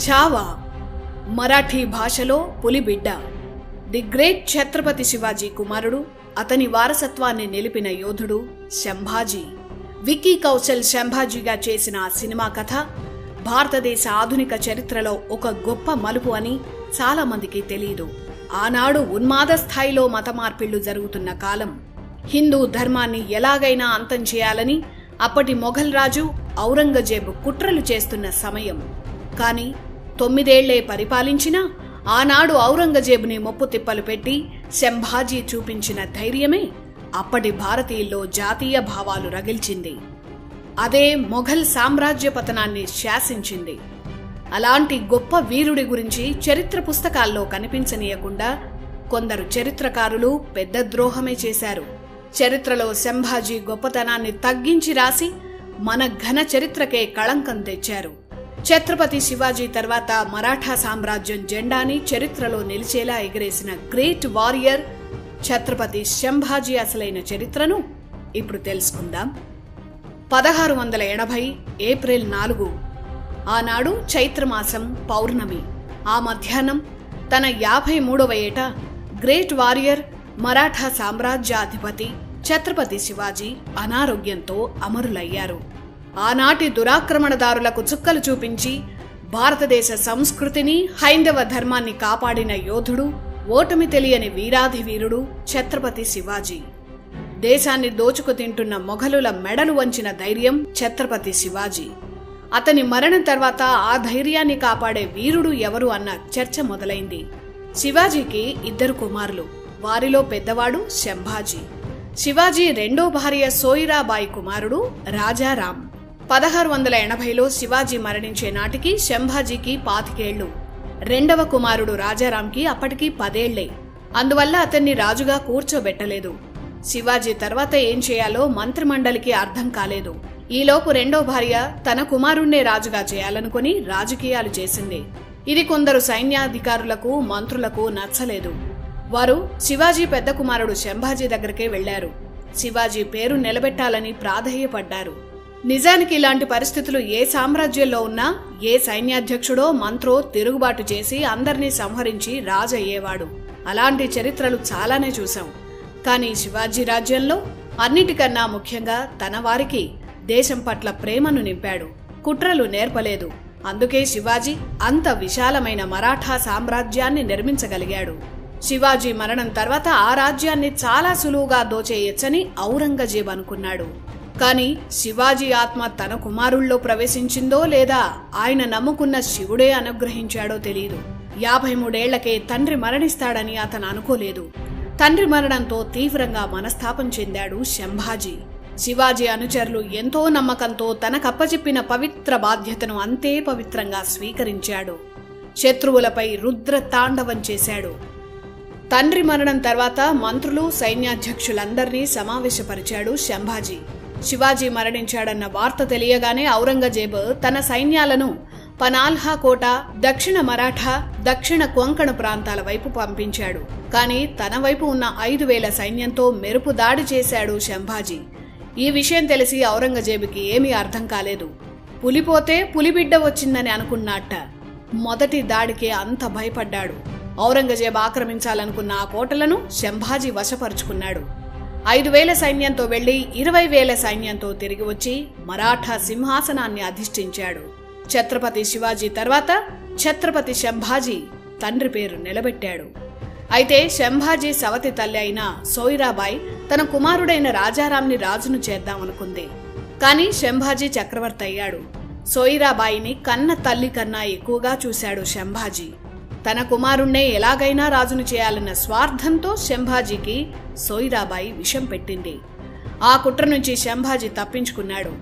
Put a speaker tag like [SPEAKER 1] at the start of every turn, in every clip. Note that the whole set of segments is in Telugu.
[SPEAKER 1] ఛావా మరాఠీ భాషలో పులిబిడ్డ. ది గ్రేట్ ఛత్రపతి శివాజీ కుమారుడు, అతని వారసత్వాన్ని నిలిపిన యోధుడు శంభాజీ. విక్కీ కౌశల్ శంభాజీగా చేసిన ఆ సినిమా కథ భారతదేశ ఆధునిక చరిత్రలో ఒక గొప్ప మలుపు అని చాలా మందికి తెలియదు. ఆనాడు ఉన్మాద స్థాయిలో మత మార్పిళ్లు జరుగుతున్న కాలం. హిందూ ధర్మాన్ని ఎలాగైనా అంతం చేయాలని అప్పటి మొఘల్ రాజు ఔరంగజేబు కుట్రలు చేస్తున్న సమయం. కాని 9 ఏళ్లే పరిపాలించినా ఆనాడు ఔరంగజేబుని ముప్పు తిప్పలు పెట్టి శంభాజీ చూపించిన ధైర్యమే అప్పటి భారతీయుల్లో జాతీయ భావాలు రగిల్చింది. అదే మొఘల్ సామ్రాజ్య పతనాన్ని శాసించింది. అలాంటి గొప్ప వీరుడి గురించి చరిత్ర పుస్తకాల్లో కనిపించనీయకుండా కొందరు చరిత్రకారులు పెద్ద ద్రోహమే చేశారు. చరిత్రలో శంభాజీ గొప్పతనాన్ని తగ్గించి రాసి మన ఘన చరిత్రకే కళంకం తెచ్చారు. ఛత్రపతి శివాజీ తర్వాత మరాఠా సామ్రాజ్యం జెండాని చరిత్రలో నిలిచేలా ఎగిరేసిన గ్రేట్ వారియర్ ఛత్రపతి శంభాజీ అసలైన చరిత్రను ఇప్పుడు తెలుసుకుందాం. 1680 ఏప్రిల్ 4 ఆనాడు చైత్రమాసం పౌర్ణమి. ఆ మధ్యాహ్నం తన 53వ ఏట గ్రేట్ వారియర్ మరాఠా సామ్రాజ్యాధిపతి ఛత్రపతి శివాజీ అనారోగ్యంతో అమరులయ్యారు. ఆనాటి దురాక్రమణదారులకు చుక్కలు చూపించి భారతదేశ సంస్కృతిని, హైందవ ధర్మాన్ని కాపాడిన యోధుడు, ఓటమి తెలియని వీరాధి వీరుడు ఛత్రపతి శివాజీ. దేశాన్ని దోచుకు తింటున్న మొఘలుల మెడలు వంచిన ధైర్యం ఛత్రపతి శివాజీ. అతని మరణం తర్వాత ఆ ధైర్యాన్ని కాపాడే వీరుడు ఎవరు అన్న చర్చ మొదలైంది. శివాజీకి 2 కుమారులు. వారిలో పెద్దవాడు శంభాజీ. శివాజీ రెండో భార్య సోయిరాబాయి కుమారుడు రాజారాం. 1680లో శివాజీ మరణించే నాటికి శంభాజీకి 25 ఏళ్లు. రెండవ కుమారుడు రాజారాంకి అప్పటికి 10 ఏళ్లే. అందువల్ల అతన్ని రాజుగా కూర్చోబెట్టలేదు. శివాజీ తర్వాత ఏం చేయాలో మంత్రిమండలికి అర్థం కాలేదు. ఈలోపు రెండో భార్య తన కుమారుణ్ణే రాజుగా చేయాలనుకుని రాజకీయాలు చేసింది. ఇది కొందరు సైన్యాధికారులకు, మంత్రులకు నచ్చలేదు. వారు శివాజీ పెద్ద కుమారుడు శంభాజీ దగ్గరికే వెళ్లారు. శివాజీ పేరు నిలబెట్టాలని ప్రాధేయపడ్డారు. నిజానికి ఇలాంటి పరిస్థితులు ఏ సామ్రాజ్యంలో ఉన్నా ఏ సైన్యాధ్యక్షుడో మంత్రో తిరుగుబాటు చేసి అందర్నీ సంహరించి రాజయ్యేవాడు. అలాంటి చరిత్రలు చాలానే చూశాం. కానీ శివాజీ రాజ్యంలో అన్నిటికన్నా ముఖ్యంగా తన వారికి దేశం పట్ల ప్రేమను నింపాడు. కుట్రలు నేర్పలేదు. అందుకే శివాజీ అంత విశాలమైన మరాఠా సామ్రాజ్యాన్ని నిర్మించగలిగాడు. శివాజీ మరణం తర్వాత ఆ రాజ్యాన్ని చాలా సులువుగా దోచేయచ్చని ఔరంగజేబు అనుకున్నాడు. కాని శివాజీ ఆత్మ తన కుమారుల్లో ప్రవేశించిందో లేదా ఆయన నమ్ముకున్న శివుడే అనుగ్రహించాడో తెలియదు. 53 ఏళ్లకే తండ్రి మరణిస్తాడని అతను అనుకోలేదు. తండ్రి మరణంతో తీవ్రంగా మనస్తాపం చెందాడు శంభాజీ. శివాజీ అనుచరులు ఎంతో నమ్మకంతో తనకప్పచెప్పిన పవిత్ర బాధ్యతను అంతే పవిత్రంగా స్వీకరించాడు. శత్రువులపై రుద్ర తాండవం చేశాడు. తండ్రి మరణం తర్వాత మంత్రులు, సైన్యాధ్యక్షులందర్నీ సమావేశపరిచాడు శంభాజీ. శివాజీ మరణించాడన్న వార్త తెలియగానే ఔరంగజేబు తన సైన్యాలను పనాల్హా కోట, దక్షిణ మరాఠా, దక్షిణ కొంకణ ప్రాంతాల వైపు పంపించాడు. కానీ తన వైపు ఉన్న 5000 సైన్యంతో మెరుపు దాడి చేశాడు శంభాజీ. ఈ విషయం తెలిసి ఔరంగజేబుకి ఏమీ అర్థం కాలేదు. పులిపోతే పులిబిడ్డ వచ్చిందని అనుకున్నట్ట. మొదటి దాడికే అంత భయపడ్డాడు. ఔరంగజేబు ఆక్రమించాలనుకున్న ఆ కోటలను శంభాజీ వశపరుచుకున్నాడు. 5000 సైన్యంతో వెళ్లి 20,000 సైన్యంతో తిరిగి వచ్చి మరాఠా సింహాసనాన్ని అధిష్ఠించాడు. ఛత్రపతి శివాజీ తర్వాత ఛత్రపతి శంభాజీ తండ్రి పేరు నిలబెట్టాడు. అయితే శంభాజీ సవతి తల్లి అయిన సోయిరాబాయి తన కుమారుడైన రాజారాంని రాజును చేద్దామనుకుంది. కాని శంభాజీ చక్రవర్తి అయ్యాడు. సోయిరాబాయిని కన్న తల్లి కన్నా ఎక్కువగా చూశాడు శంభాజీ. తన కుమారుణ్ణే ఎలాగైనా రాజును చేయాలన్న స్వార్థంతో శంభాజీకి సోయిరాబాయి విషం పెట్టింది. ఆ కుట్ర నుంచి శంభాజీ తప్పించుకున్నాడు.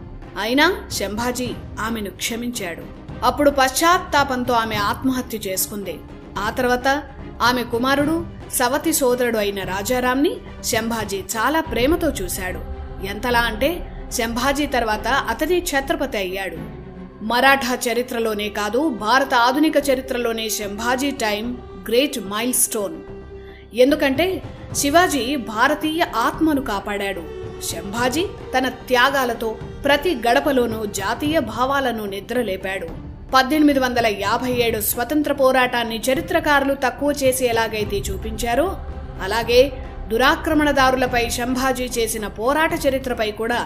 [SPEAKER 1] అయినా శంభాజీ ఆమెను క్షమించాడు. అప్పుడు పశ్చాత్తాపంతో ఆమె ఆత్మహత్య చేసుకుంది. ఆ తర్వాత ఆమె కుమారుడు, సవతి సోదరుడు అయిన రాజారాంని శంభాజీ చాలా ప్రేమతో చూశాడు. ఎంతలా అంటే శంభాజీ తర్వాత అతని ఛత్రపతి అయ్యాడు. మరాఠా చరిత్రలోనే కాదు, భారత ఆధునిక చరిత్రలోనే Sambhaji time great mile stone. ఎందుకంటే శివాజీ భారతీయ ఆత్మను కాపాడాడు. శంభాజీ తన త్యాగాలతో ప్రతి గడపలోనూ జాతీయ భావాలను నిద్రలేపాడు. 1857 స్వతంత్ర పోరాటాన్ని చరిత్రకారులు తక్కువ చేసి ఎలాగైతే చూపించారో అలాగే దురాక్రమణదారులపై సంభాజీ చేసిన పోరాట చరిత్రపై కూడా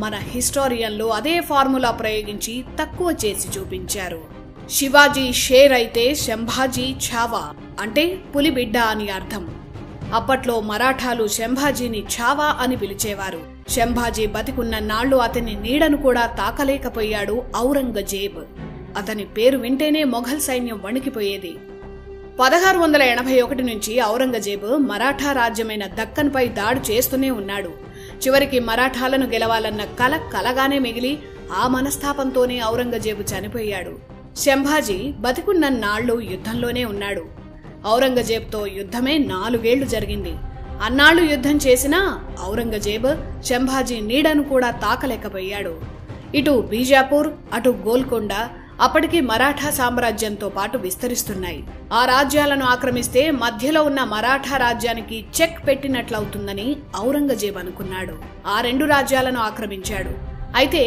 [SPEAKER 1] మన హిస్టోరియన్లు అదే ఫార్ములా ప్రయోగించి తక్కువ చేసి చూపించారు. శివాజీ షేర్ అయితే సంభాజీ ఛావా అంటే పులిబిడ్డ అని అర్థం. అప్పట్లో మరాఠాలు సంభాజీని ఛావా అని పిలిచేవారు. సంభాజీ బతికున్న నాళ్లు అతని నీడను కూడా తాకలేకపోయాడు ఔరంగజేబ్. అతని పేరు వింటేనే మొఘల్ సైన్యం వణికిపోయేది. 1681 నుంచి ఔరంగజేబ్ మరాఠా రాజ్యమైన దక్కన్పై దాడి చేస్తూనే ఉన్నాడు. చివరికి మరాఠాలను గెలవాలన్న కల కలగానే మిగిలి ఆ మనస్తాపంతోనే ఔరంగజేబు చనిపోయాడు. సంభాజీ బతికున్న నాళ్లు యుద్ధంలోనే ఉన్నాడు. ఔరంగజేబ్తో యుద్ధమే 4 ఏళ్లు జరిగింది. అన్నాళ్లు యుద్ధం చేసినా ఔరంగజేబ్ సంభాజీ నీడను కూడా తాకలేకపోయాడు. ఇటు బీజాపూర్ అటు గోల్కొండ అప్పటికి మరాఠా సామ్రాజ్యంతో పాటు విస్తరిస్తున్నాయి. ఆ రాజ్యాలను ఆక్రమిస్తే మధ్యలో ఉన్న మరాఠా రాజ్యానికి చెక్ పెట్టినట్లవుతుందని ఔరంగజేబ్ అనుకున్నాడు. ఆ 2 రాజ్యాలను ఆక్రమించాడు. అయితే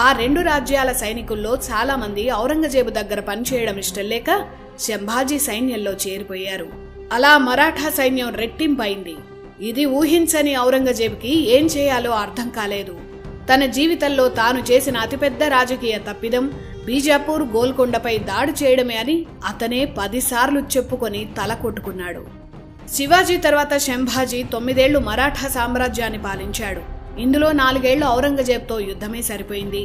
[SPEAKER 1] ఆ 2 రాజ్యాల సైనికుల్లో చాలా మంది ఔరంగజేబు దగ్గర పనిచేయడం ఇష్టం లేక సంభాజీ సైన్యంలో చేరిపోయారు. అలా మరాఠా సైన్యం రెట్టింపైంది. ఇది ఊహించని ఔరంగజేబుకి ఏం చేయాలో అర్థం కాలేదు. తన జీవితంలో తాను చేసిన అతిపెద్ద రాజకీయ తప్పిదం బీజాపూర్ గోల్కొండపై దాడి చేయడమే అని అతనే 10 సార్లు చెప్పుకొని తల కొట్టుకున్నాడు. శివాజీ తర్వాత సంభాజీ 9 ఏళ్లు మరాఠా సామ్రాజ్యాన్ని పాలించాడు. ఇందులో 4 ఏళ్లు ఔరంగజేబ్తో యుద్ధమే సరిపోయింది.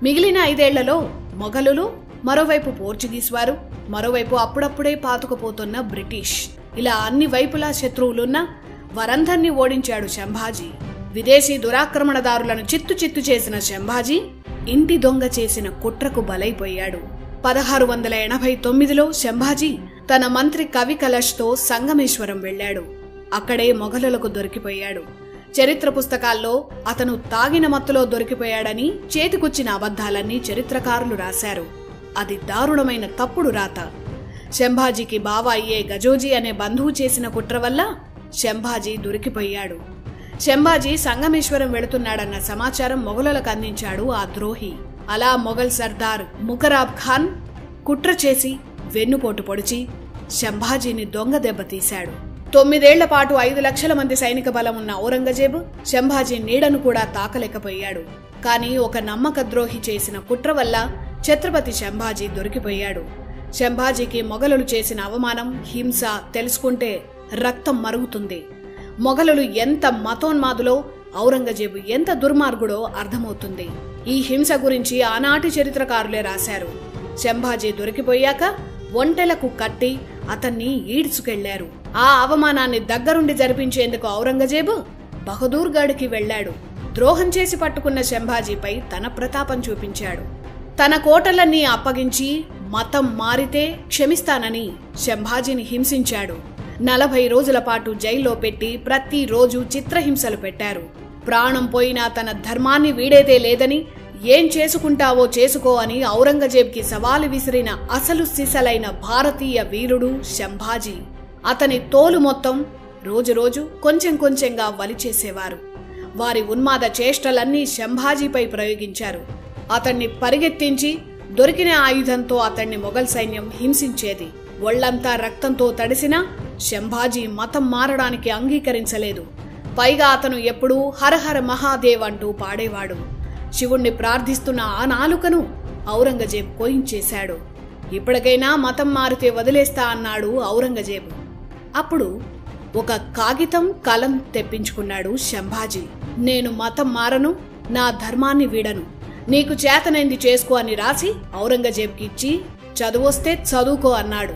[SPEAKER 1] మిగిలిన 5 ఏళ్లలో మొఘలులు, మరోవైపు పోర్చుగీస్ వారు, మరోవైపు అప్పుడప్పుడే పాతుకుపోతున్న బ్రిటిష్, ఇలా అన్ని వైపులా శత్రువులున్నా వారందర్నీ ఓడించాడు సంభాజీ. విదేశీ దురాక్రమణదారులను చిత్తు చేసిన సంభాజీ ఇంటి దొంగ చేసిన కుట్రకు బలైపోయాడు. 1689లో సంభాజీ తన మంత్రి కవి కలష్తో సంగమేశ్వరం వెళ్లాడు. అక్కడే మొఘలులకు దొరికిపోయాడు. చరిత్ర పుస్తకాల్లో అతను తాగిన మత్తులో దొరికిపోయాడని చేతికొచ్చిన అబద్ధాలన్నీ చరిత్రకారులు రాశారు. అది దారుణమైన తప్పుడు రాత. సంభాజీకి బావ అయ్యే గజోజీ అనే బంధువు చేసిన కుట్ర వల్ల సంభాజీ దొరికిపోయాడు. సంభాజీ సంగమేశ్వరం వెళుతున్నాడన్న సమాచారం మొఘలులకు అందించాడు ఆ ద్రోహి. అలా మొఘల్ సర్దార్ ముకరాబ్ ఖాన్ కుట్ర చేసి వెన్నుపోటు పొడిచి సంభాజీని దొంగ దెబ్బతీశాడు. 9 ఏళ్ల పాటు 5 లక్షల మంది సైనిక బలం ఉన్న ఔరంగజేబు సంభాజీ నీడను కూడా తాకలేకపోయాడు. కానీ ఒక నమ్మక ద్రోహి చేసిన కుట్ర వల్ల ఛత్రపతి సంభాజీ దొరికిపోయాడు. సంభాజీకి మొఘలులు చేసిన అవమానం, హింస తెలుసుకుంటే రక్తం మరుగుతుంది. మొఘలులు ఎంత మతోన్మాదులో, ఔరంగజేబు ఎంత దుర్మార్గుడో అర్థమవుతుంది. ఈ హింస గురించి ఆనాటి చరిత్రకారులే రాశారు. సంభాజీ దొరికిపోయాక ఒంటెలకు కట్టి అతన్ని ఈడ్చుకెళ్లారు. ఆ అవమానాన్ని దగ్గరుండి జరిపించేందుకు ఔరంగజేబు బహదూర్గఢ్కి వెళ్లాడు. ద్రోహం చేసి పట్టుకున్న సంభాజీపై తన ప్రతాపం చూపించాడు. తన కోటలన్నీ అప్పగించి మతం మారితే క్షమిస్తానని సంభాజీని హింసించాడు. 40 రోజుల పాటు జైల్లో పెట్టి ప్రతిరోజు చిత్రహింసలు పెట్టారు. ప్రాణం పోయినా తన ధర్మాన్ని వీడేదే లేదని, ఏం చేసుకుంటావో చేసుకో అని ఔరంగజేబ్కి సవాలు విసిరిన అసలు సిసలైన భారతీయ వీరుడు సంభాజీ. అతని తోలు మొత్తం రోజురోజు కొంచెం కొంచెంగా వలిచేసేవారు. వారి ఉన్మాద చేష్టలన్నీ సంభాజీపై ప్రయోగించారు. అతన్ని పరిగెత్తించి దొరికిన ఆయుధంతో అతన్ని మొఘల్ సైన్యం హింసించేది. ఒళ్లంతా రక్తంతో తడిసినా సంభాజీ మతం మారడానికి అంగీకరించలేదు. పైగా అతను ఎప్పుడూ హరహర మహాదేవ్ అంటూ పాడేవాడు. శివుణ్ణి ప్రార్థిస్తున్న ఆ నాలుకను ఔరంగజేబ్ కోయించేశాడు. ఇప్పటికైనా మతం మారితే వదిలేస్తా అన్నాడు ఔరంగజేబు. అప్పుడు ఒక కాగితం కలం తెప్పించుకున్నాడు సంభాజీ. నేను మతం మారను, నా ధర్మాన్ని వీడను, నీకు చేతనైంది చేసుకో అని రాసి ఔరంగజేబ్కి ఇచ్చి చదువొస్తే చదువుకో అన్నాడు.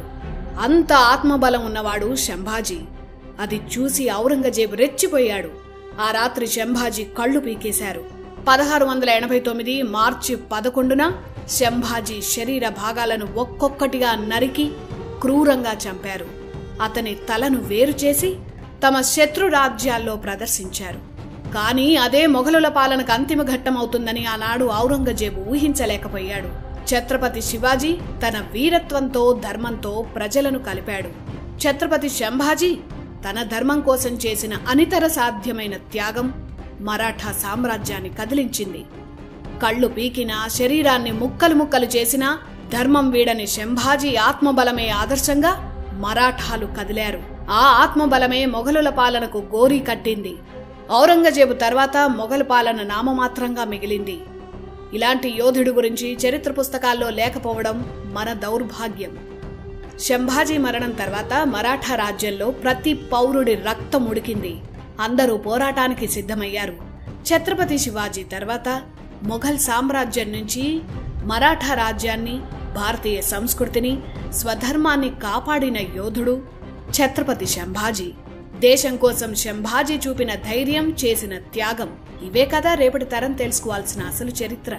[SPEAKER 1] అంత ఆత్మబలం ఉన్నవాడు సంభాజీ. అది చూసి ఔరంగజేబు రెచ్చిపోయాడు. ఆ రాత్రి సంభాజీ కళ్ళు పీకేశారు. 1689 మార్చి 11న సంభాజీ శరీర భాగాలను ఒక్కొక్కటిగా నరికి క్రూరంగా చంపారు. అతని తలను వేరు చేసి తమ శత్రు రాజ్యాల్లో ప్రదర్శించారు. కానీ అదే మొఘలుల పాలనకు అంతిమ ఘట్టమవుతుందని ఆనాడు ఔరంగజేబు ఊహించలేకపోయాడు. ఛత్రపతి శివాజీ తన వీరత్వంతో, ధర్మంతో ప్రజలను కలిపాడు. ఛత్రపతి సంభాజీ తన ధర్మం కోసం చేసిన అనితర సాధ్యమైన త్యాగం మరాఠా సామ్రాజ్యాన్ని కదిలించింది. కళ్ళు పీకినా, శరీరాన్ని ముక్కలు ముక్కలు చేసినా ధర్మం వీడని శంభాజీ ఆత్మబలమే ఆదర్శంగా మరాఠాలు కదిలారు. ఆ ఆత్మబలమే మొఘలుల పాలనకు గోరీ కట్టింది. ఔరంగజేబు తర్వాత మొఘలు పాలన నామమాత్రంగా మిగిలింది. ఇలాంటి యోధుడి గురించి చరిత్ర పుస్తకాల్లో లేకపోవడం మన దౌర్భాగ్యం. శంభాజీ మరణం తర్వాత మరాఠా రాజ్యంలో ప్రతి పౌరుడి రక్తం ఉడికింది. అందరూ పోరాటానికి సిద్ధమయ్యారు. ఛత్రపతి శివాజీ తర్వాత మొఘల్ సామ్రాజ్యం నుంచి మరాఠా రాజ్యాన్ని, భారతీయ సంస్కృతిని, స్వధర్మాన్ని కాపాడిన యోధుడు ఛత్రపతి శంభాజీ. దేశం కోసం శంభాజీ చూపిన ధైర్యం, చేసిన త్యాగం, ఇవే కదా రేపటి తరం తెలుసుకోవాల్సిన అసలు చరిత్ర.